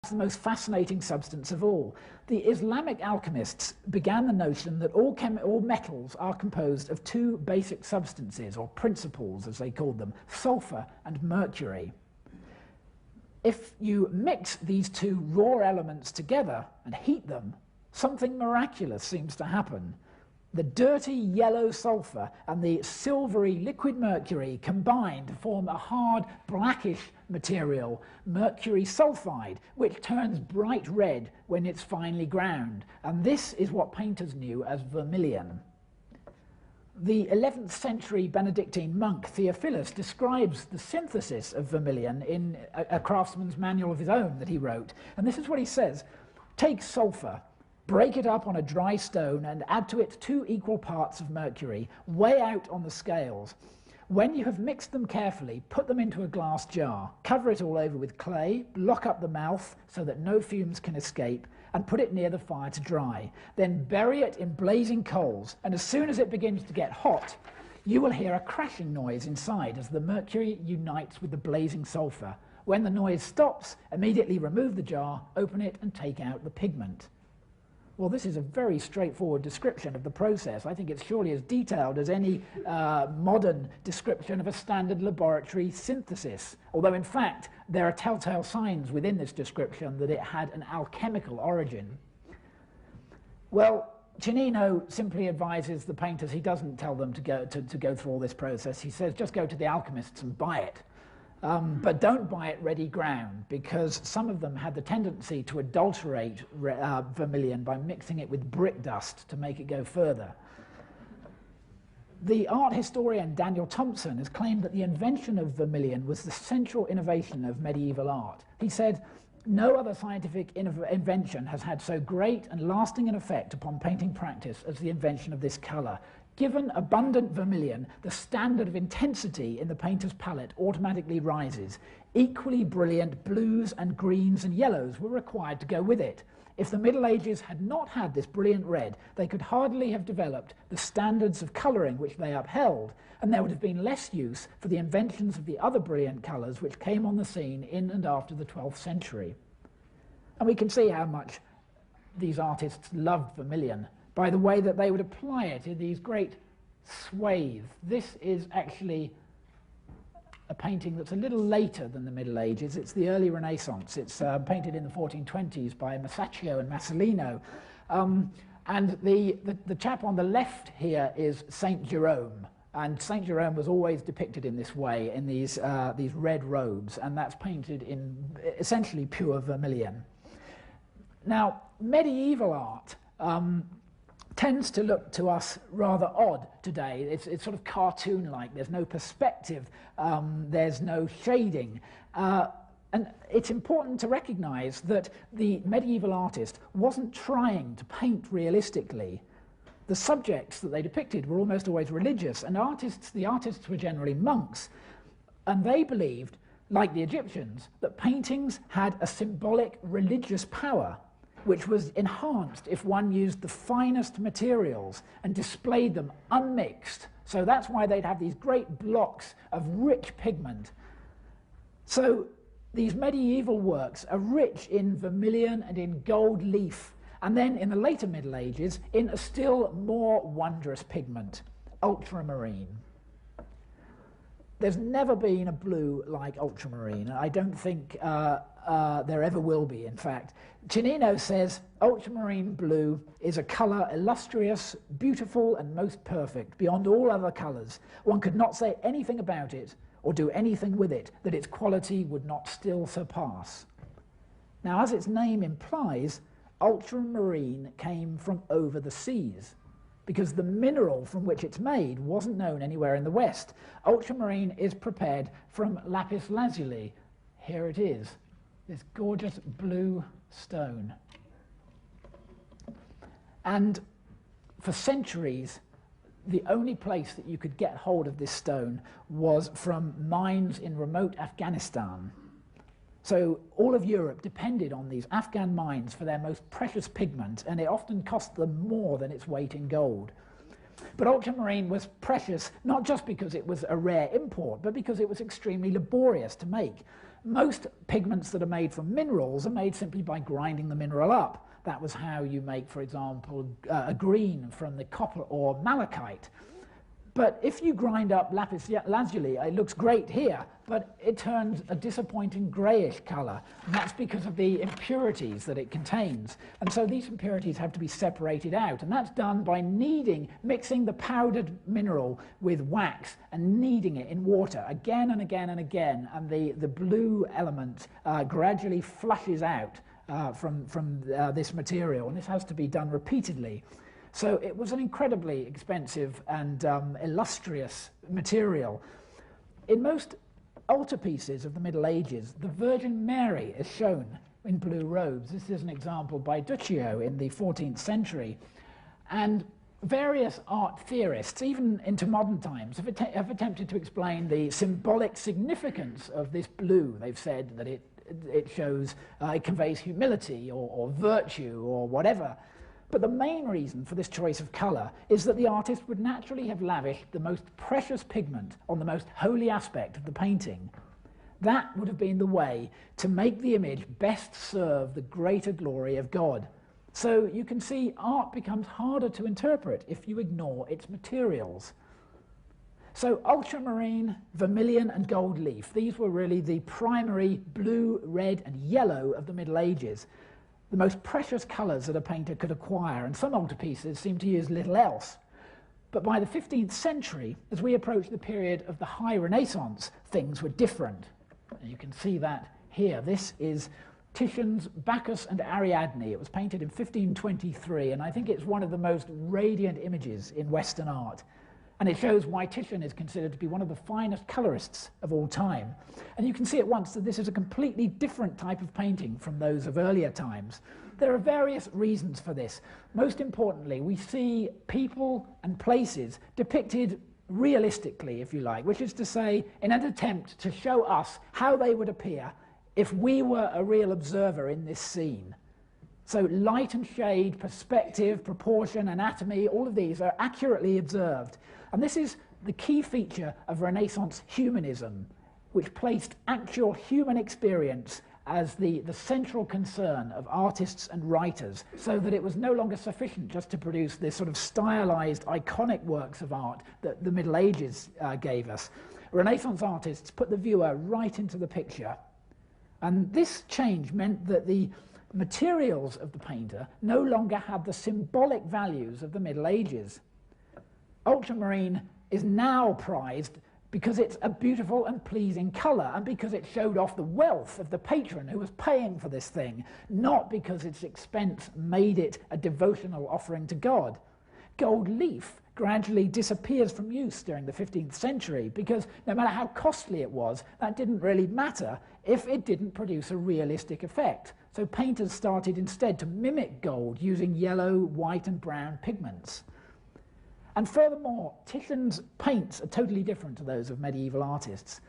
the most fascinating substance of all. The Islamic alchemists began the notion that all metals are composed of two basic substances, or principles as they called them, sulfur and mercury. If you mix these two raw elements together and heat them, something miraculous seems to happen. The dirty yellow sulfur and the silvery liquid mercury combine to form a hard blackish material, mercury sulfide, which turns bright red when it's finely ground. And this is what painters knew as vermilion. The 11th century Benedictine monk Theophilus describes the synthesis of vermilion in a craftsman's manual of his own that he wrote. And this is what he says: "Take sulfur, break it up on a dry stone and add to it 2 equal parts of mercury. Weigh out on the scales. When you have mixed them carefully, put them into a glass jar, cover it all over with clay, block up the mouth so that no fumes can escape, and put it near the fire to dry. Then bury it in blazing coals, and as soon as it begins to get hot, you will hear a crashing noise inside as the mercury unites with the blazing sulfur. When the noise stops, immediately remove the jar, open it, and take out the pigment." Well, this is a very straightforward description of the process. I think it's surely as detailed as any modern description of a standard laboratory synthesis, although in fact there are telltale signs within this description that it had an alchemical origin. Well, Cennino simply advises the painters, he doesn't tell them to go through all this process. He says, just go to the alchemists and buy it. But don't buy it ready ground, because some of them had the tendency to adulterate vermilion by mixing it with brick dust to make it go further. The art historian Daniel Thompson has claimed that the invention of vermilion was the central innovation of medieval art. He said, "No other scientific invention has had so great and lasting an effect upon painting practice as the invention of this colour. Given abundant vermilion, the standard of intensity in the painter's palette automatically rises. Equally brilliant blues and greens and yellows were required to go with it. If the Middle Ages had not had this brilliant red, they could hardly have developed the standards of colouring which they upheld, and there would have been less use for the inventions of the other brilliant colours which came on the scene in and after the 12th century." And we can see how much these artists loved vermilion by the way that they would apply it in these great swathes. This is actually a painting that's a little later than the Middle Ages. It's the early Renaissance. It's painted in the 1420s by Masaccio and Masolino. And the chap on the left here is Saint Jerome. And Saint Jerome was always depicted in this way, in these red robes, and that's painted in essentially pure vermilion. Now, medieval art tends to look to us rather odd today. It's sort of cartoon-like. There's no perspective. There's no shading. And it's important to recognize that the medieval artist wasn't trying to paint realistically. The subjects that they depicted were almost always religious, and the artists were generally monks, and they believed, like the Egyptians, that paintings had a symbolic religious power, which was enhanced if one used the finest materials and displayed them unmixed. So that's why they'd have these great blocks of rich pigment. So these medieval works are rich in vermilion and in gold leaf, and then in the later Middle Ages in a still more wondrous pigment, ultramarine. There's never been a blue like ultramarine, and I don't think there ever will be, in fact. Cennino says, "Ultramarine blue is a colour illustrious, beautiful, and most perfect, beyond all other colours. One could not say anything about it, or do anything with it, that its quality would not still surpass." Now, as its name implies, ultramarine came from over the seas, because the mineral from which it's made wasn't known anywhere in the West. Ultramarine is prepared from lapis lazuli. Here it is, this gorgeous blue stone. And for centuries, the only place that you could get hold of this stone was from mines in remote Afghanistan. So all of Europe depended on these Afghan mines for their most precious pigment, and it often cost them more than its weight in gold. But ultramarine was precious not just because it was a rare import, but because it was extremely laborious to make. Most pigments that are made from minerals are made simply by grinding the mineral up. That was how you make, for example, a green from the copper or malachite. But if you grind up lapis lazuli, it looks great here, but it turns a disappointing greyish colour, and that's because of the impurities that it contains. And so these impurities have to be separated out, and that's done by mixing the powdered mineral with wax and kneading it in water again and again and again, and the blue element gradually flushes out from this material, and this has to be done repeatedly. So it was an incredibly expensive and illustrious material. In most altarpieces of the Middle Ages, the Virgin Mary is shown in blue robes. This is an example by Duccio in the 14th century. And various art theorists, even into modern times, have attempted to explain the symbolic significance of this blue. They've said that it shows, it conveys humility or virtue or whatever. But the main reason for this choice of colour is that the artist would naturally have lavished the most precious pigment on the most holy aspect of the painting. That would have been the way to make the image best serve the greater glory of God. So you can see art becomes harder to interpret if you ignore its materials. So ultramarine, vermilion and gold leaf, these were really the primary blue, red and yellow of the Middle Ages. The most precious colours that a painter could acquire, and some altarpieces seem to use little else. But by the 15th century, as we approach the period of the High Renaissance, things were different. And you can see that here. This is Titian's Bacchus and Ariadne. It was painted in 1523, and I think it's one of the most radiant images in Western art. And it shows why Titian is considered to be one of the finest colourists of all time. And you can see at once that this is a completely different type of painting from those of earlier times. There are various reasons for this. Most importantly, we see people and places depicted realistically, if you like, which is to say, in an attempt to show us how they would appear if we were a real observer in this scene. So light and shade, perspective, proportion, anatomy, all of these are accurately observed. And this is the key feature of Renaissance humanism, which placed actual human experience as the central concern of artists and writers, so that it was no longer sufficient just to produce this sort of stylized, iconic works of art that the Middle Ages gave us. Renaissance artists put the viewer right into the picture. And this change meant that the materials of the painter no longer had the symbolic values of the Middle Ages. Ultramarine is now prized because it's a beautiful and pleasing colour, and because it showed off the wealth of the patron who was paying for this thing, not because its expense made it a devotional offering to God. Gold leaf gradually disappears from use during the 15th century because no matter how costly it was, that didn't really matter if it didn't produce a realistic effect. So painters started instead to mimic gold using yellow, white and brown pigments. And furthermore, Titian's paints are totally different to those of medieval artists.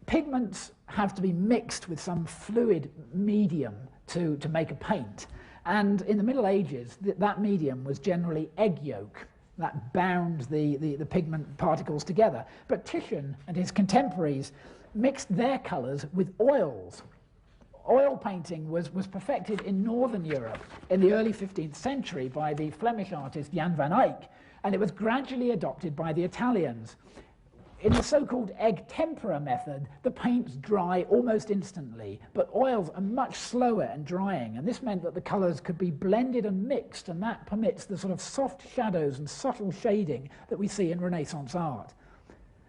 Pigments have to be mixed with some fluid medium to make a paint. And in the Middle Ages, that medium was generally egg yolk that bound the pigment particles together. But Titian and his contemporaries mixed their colours with oils. Oil painting was perfected in Northern Europe in the early 15th century by the Flemish artist Jan van Eyck, and it was gradually adopted by the Italians. In the so-called egg tempera method, the paints dry almost instantly, but oils are much slower in drying, and this meant that the colours could be blended and mixed, and that permits the sort of soft shadows and subtle shading that we see in Renaissance art.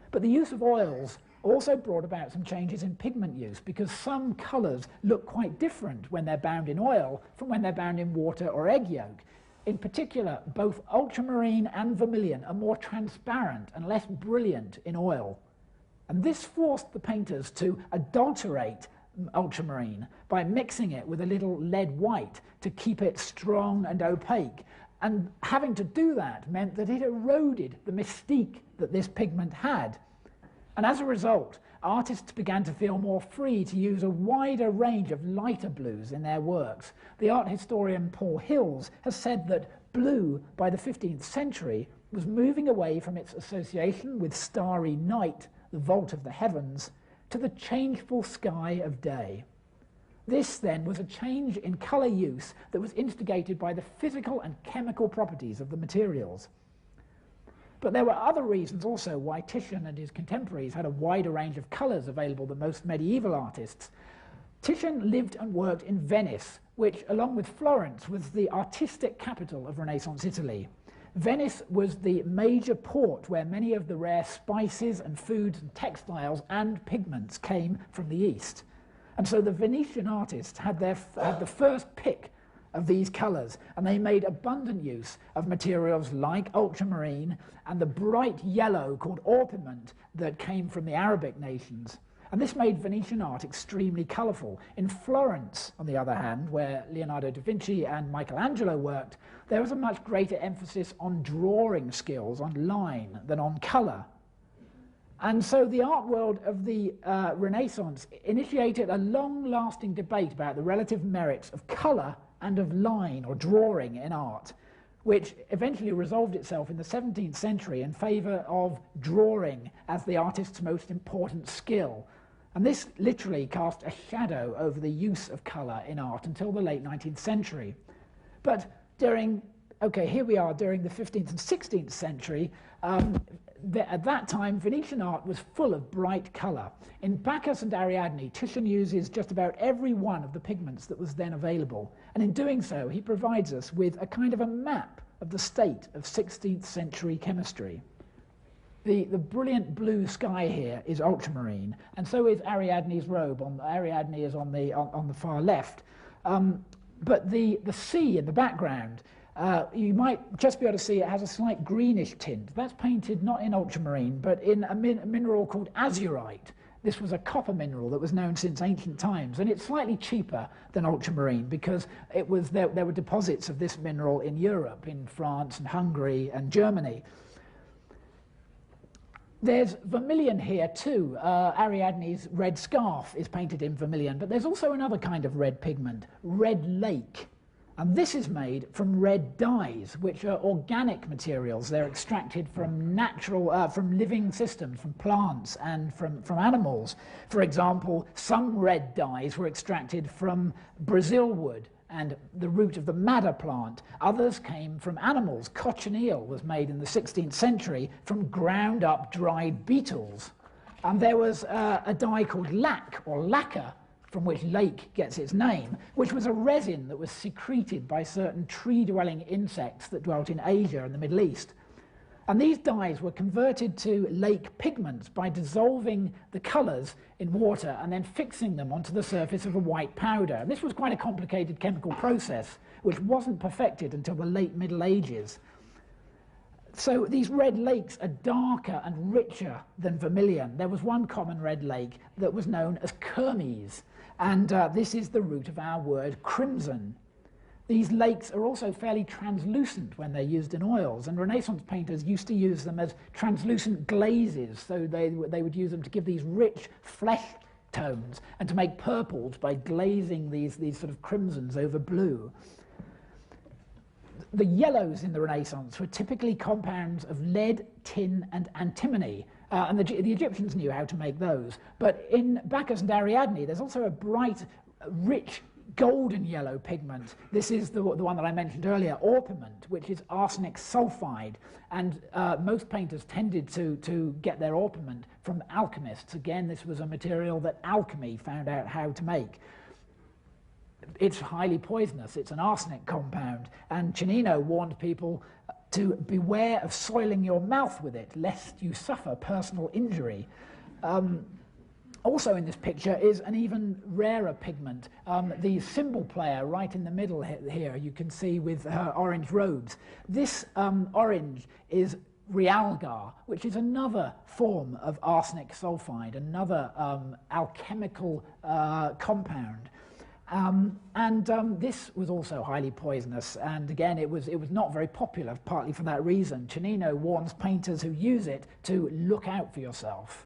But the use of oils also brought about some changes in pigment use, because some colours look quite different when they're bound in oil from when they're bound in water or egg yolk. In particular, both ultramarine and vermilion are more transparent and less brilliant in oil. And this forced the painters to adulterate ultramarine by mixing it with a little lead white to keep it strong and opaque. And having to do that meant that it eroded the mystique that this pigment had. And as a result, artists began to feel more free to use a wider range of lighter blues in their works. The art historian Paul Hills has said that blue, by the 15th century, was moving away from its association with starry night, the vault of the heavens, to the changeful sky of day. This, then, was a change in colour use that was instigated by the physical and chemical properties of the materials. But there were other reasons also why Titian and his contemporaries had a wider range of colours available than most medieval artists. Titian lived and worked in Venice, which, along with Florence, was the artistic capital of Renaissance Italy. Venice was the major port where many of the rare spices and foods and textiles and pigments came from the east. And so the Venetian artists had the first pick of these colours, and they made abundant use of materials like ultramarine and the bright yellow called orpiment that came from the Arabic nations. And this made Venetian art extremely colourful. In Florence, on the other hand, where Leonardo da Vinci and Michelangelo worked, there was a much greater emphasis on drawing skills, on line, than on colour. And so the art world of the Renaissance initiated a long-lasting debate about the relative merits of colour and of line or drawing in art, which eventually resolved itself in the 17th century in favour of drawing as the artist's most important skill. And this literally cast a shadow over the use of colour in art until the late 19th century. But here we are during the 15th and 16th century. At that time, Venetian art was full of bright colour. In Bacchus and Ariadne, Titian uses just about every one of the pigments that was then available. And in doing so, he provides us with a kind of a map of the state of 16th century chemistry. The brilliant blue sky here is ultramarine, and so is Ariadne's robe. Ariadne is on the far left. But the sea in the background, you might just be able to see it has a slight greenish tint. That's painted not in ultramarine, but in a mineral called azurite. This was a copper mineral that was known since ancient times, and it's slightly cheaper than ultramarine because there were deposits of this mineral in Europe, in France and Hungary and Germany. There's vermilion here too. Ariadne's red scarf is painted in vermilion, but there's also another kind of red pigment, red lake. And this is made from red dyes, which are organic materials. They're extracted from from living systems, from plants and from animals. For example, some red dyes were extracted from Brazil wood and the root of the madder plant. Others came from animals. Cochineal was made in the 16th century from ground up dried beetles. And there was a dye called lac, or lacquer, from which lake gets its name, which was a resin that was secreted by certain tree-dwelling insects that dwelt in Asia and the Middle East. And these dyes were converted to lake pigments by dissolving the colours in water and then fixing them onto the surface of a white powder. And this was quite a complicated chemical process, which wasn't perfected until the late Middle Ages. So these red lakes are darker and richer than vermilion. There was one common red lake that was known as kermes, and this is the root of our word crimson. These lakes are also fairly translucent when they're used in oils, and Renaissance painters used to use them as translucent glazes, so they would use them to give these rich flesh tones and to make purples by glazing these sort of crimsons over blue. The yellows in the Renaissance were typically compounds of lead, tin, and antimony, and the Egyptians knew how to make those. But in Bacchus and Ariadne, there's also a bright, rich, golden yellow pigment. This is the one that I mentioned earlier, orpiment, which is arsenic sulfide, and most painters tended to get their orpiment from alchemists. Again, this was a material that alchemy found out how to make. It's highly poisonous. It's an arsenic compound, and Cennino warned people to beware of soiling your mouth with it, lest you suffer personal injury. Also in this picture is an even rarer pigment. The cymbal player right in the middle here, you can see with her orange robes. This orange is realgar, which is another form of arsenic sulfide, another alchemical compound. This was also highly poisonous, and again it was not very popular, partly for that reason. Cennino warns painters who use it to look out for yourself.